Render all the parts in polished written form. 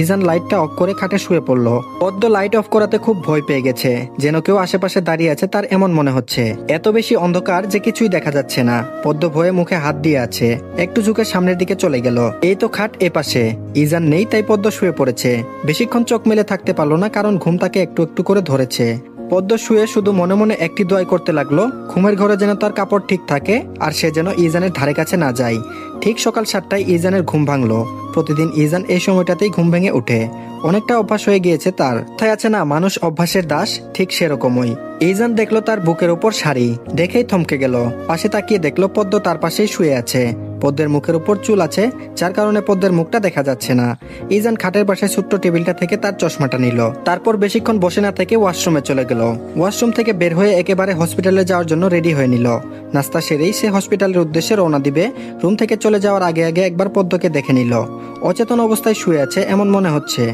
ইজান লাইটটা অফ করে খাটে শুয়ে পড়ল। পদ্ম লাইট অফ করাতে খুব ভয় পেয়ে গেছে, যেন কেউ আশেপাশে দাঁড়িয়ে আছে তার এমন মনে হচ্ছে। এত বেশি অন্ধকার যে কিছুই দেখা যাচ্ছে না। পদ্ম ভয়ে মুখে হাত দিয়ে আছে, একটু ঝুঁকে সামনের দিকে চলে গেল। এই তো খাট এপাশে, ইজান নেই, তাই পদ্ম শুয়ে পড়েছে। বেশিক্ষণ চোখ মেলে থাকতে পারলো না, কারণ ঘুম তাকে একটু একটু করে ধরেছে। পদ্ম শুয়ে শুধু মনে মনে একটি দোয়াই করতে লাগলো, ঘুমের ঘরে যেন তার কাপড় ঠিক থাকে আর সে যেন ইজানের ধারে কাছে না যায়। ঠিক সকাল 7টায় ইজানের ঘুম ভাঙলো। প্রতিদিন ইজান এই সময়টাতেই ঘুম ভেঙে ওঠে। অনেকটা অভ্যাস হয়ে গিয়েছে তার। তাই আছে না মানুষ অভ্যাসের দাস, ঠিক সেরকমই। ইজান দেখলো তার বুকের উপর শাড়ি, দেখেই থমকে গেল। পাশে তাকিয়ে দেখলো পদ্ম তার পাশেই শুয়ে আছে। পদ্মের মুখের উপর চুল আছে, যার কারণে পদ্মের মুখটা দেখা যাচ্ছে না। ইজান খাটের পাশে ছোট্ট টেবিলটা থেকে তার চশমাটা নিল। তারপর বেশিক্ষণ বসে না থেকে ওয়াশরুমে চলে গেল। ওয়াশরুম থেকে বের হয়ে একেবারে হসপিটালে যাওয়ার জন্য রেডি হয়ে নিল। নাস্তা সেরেই সে হসপিটালের উদ্দেশ্যে রওনা দিবে। রুম থেকে চলে যাওয়ার আগে আগে একবার পদ্মকে দেখে নিল। অচেতন অবস্থায় শুয়ে আছে এমন মনে হচ্ছে।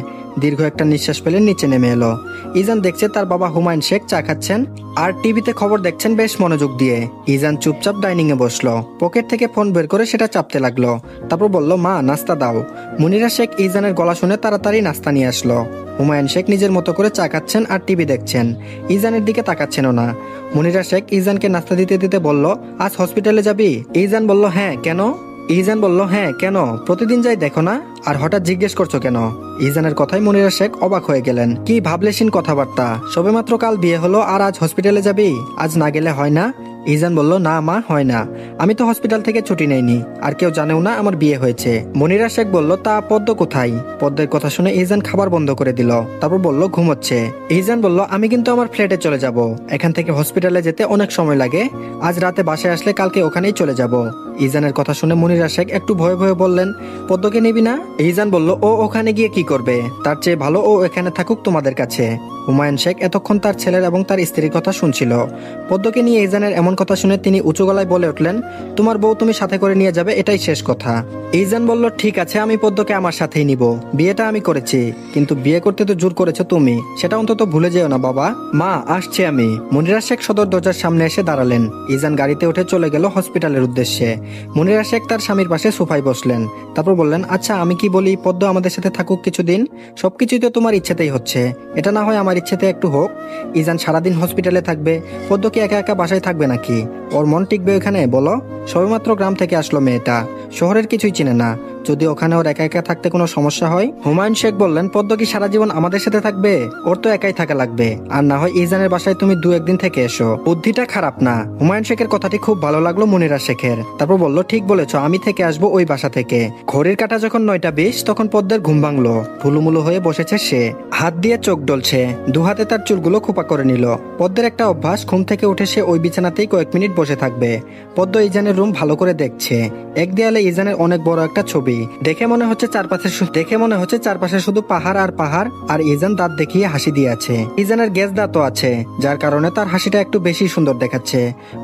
দীর্ঘ একটা নিঃশ্বাস ফেলে নিচে নেমে এলো। ইজান দেখছে তার বাবা হুমায়ুন শেখ চা খাচ্ছেন আর টিভিতে খবর দেখছেন বেশ মনোযোগ দিয়ে। ইজান চুপচাপ ডাইনিং এ বসলো। পকেট থেকে ফোন বের করে সেটা চাপতে লাগলো। তারপর বলল, মা নাস্তা দাও। মুনিরা শেখ ইজানের গলা শুনে তাড়াতাড়ি নাস্তা নিয়ে আসলো। হুমায়ুন শেখ নিজের মতো করে চা খাচ্ছেন আর টিভি দেখছেন, ইজানের দিকে তাকাচ্ছেনও না। মুনিরা শেখ ইজানকে নাস্তা দিতে দিতে বলল, আজ হসপিটালে যাবি? ইজান বলল, হ্যাঁ, কেন? ইজান বলল, হ্যাঁ কেন, প্রতিদিন যাই দেখো না, আর হঠাৎ জিজ্ঞেস করছো কেন? ইজানের কথায় মুনিরা শেখ অবাক হয়ে গেলেন। কি ভাবলেশীন কথাবার্তা, সবেমাত্র কাল বিয়ে হলো আর আজ হসপিটালে যাবি? আজ না গেলে হয় না? ইজান বলল, না মা, হয় না। আমি তো হসপিটাল থেকে ছুটি নেইনি, আর কেউ জানেও না আমার বিয়ে হয়েছে। মুনিরা শেখ বলল, তা পদ্ম কোথায়? পদ্মের কথা শুনে ইজান খাবার বন্ধ করে দিল। তারপর বলল, ঘুমোচ্ছে। ইজান বলল, আমি কিন্তু আমার ফ্ল্যাটে চলে যাব। এখান থেকে হসপিটালে যেতে অনেক সময় লাগে। আজ রাতে বাসায় আসলে কালকে ওখানেই চলে যাব। ইজানের কথা শুনে মুনিরা শেখ একটু ভয়ে ভয়ে বললেন, পদ্মকে নিবি না? ইজান বলল, ও ওখানে গিয়ে কি করবে? তার চেয়ে ভালো ও এখানে থাকুক তোমাদের কাছে। হুমায়ুন শেখ এতক্ষণ তার ছেলের এবং তার স্ত্রীর কথা শুনছিল। পদ্মকে নিয়ে ইজানের এমন কথা শুনে তিনি উঁচু গলায় বলে উঠলেন, তোমার বউ তুমি সাথে করে নিয়ে যাবে, এটাই শেষ কথা। ইজান বলল, ঠিক আছে, আমি পদ্মকে আমার সাথেই নিব। বিয়েটা আমি করেছি, কিন্তু বিয়ে করতে তো জোর করেছো তুমি, সেটা অন্তত ভুলে যেও না বাবা। মা, আসছি আমি। মুনিরা শেখ সদর দরজার সামনে এসে দাঁড়ালেন। ইজান গাড়িতে উঠে চলে গেল হসপিটালের উদ্দেশ্যে। মুনিরা শেখ তার স্বামীর পাশে সোফায় বসলেন। তারপর বললেন, আচ্ছা আমি কি বলি, পদ্ম আমাদের সাথে থাকুক কিছুদিন। সবকিছুই তো তোমার ইচ্ছেতেই হচ্ছে, এটা না হয় আমার ইচ্ছেতে একটু হোক। ইজান সারাদিন হসপিটালে থাকবে, পদ্ম কি একা একা বাসায় থাকবে নাকি? ওর মন টিকবে ওখানে বলো? সবেমাত্র গ্রাম থেকে আসলো মেয়েটা, শহরের কিছুই চিনে না। যদি ওখানে ওর একা একা থাকতে কোনো সমস্যা হয়? হুমায়ুন শেখ বললেন, পদ্ম কি সারা জীবন আমাদের সাথে থাকবে? ওর তো একাই থাকা লাগবে, আর না হয় ইজানের বাসায় তুমি 2-1 দিন থেকে এসো। বুদ্ধিটা খারাপ না। হুমায়ুন শেখের কথাটি খুব ভালো লাগলো মুনিরা শেখের। তারপর বলল, ঠিক বলেছ, আমি থেকে আসবো ওই বাসা থেকে। ঘড়ির কাঁটা যখন 9টা 20, তখন পদ্মের ঘুম ভাঙলো। ঠুলুমুলু হয়ে বসেছে সে, হাত দিয়ে চোখ ডলছে, দুহাতে তার চুলগুলো খোপা করে নিল। পদ্মের একটা অভ্যাস, ঘুম থেকে উঠে সে ওই বিছানাতেই কয়েক মিনিট বসে থাকবে। পদ্ম ইজানের রুম ভালো করে দেখছে। এক দেয়ালে ইজানের অনেক বড় একটা ছবি। দেখে মনে হচ্ছে চারপাশে শুধু পাহাড় আর পাহাড়, আর ইজান দাঁত দেখিয়ে হাসি দিয়ে আছে। ইজানের গ্যাস দাঁতও আছে, যার কারণে তার হাসিটা একটু বেশি সুন্দর দেখাচ্ছে।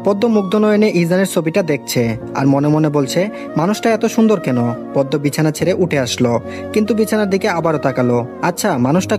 পদ্ম মুগ্ধ নয়নে ইজানের ছবিটা দেখছে আর মনে মনে বলছে, মানুষটা এত সুন্দর কেন? পদ্ম বিছানা ছেড়ে উঠে আসলো, কিন্তু বিছানার দিকে আবারও তাকালো। আচ্ছা, মানুষটা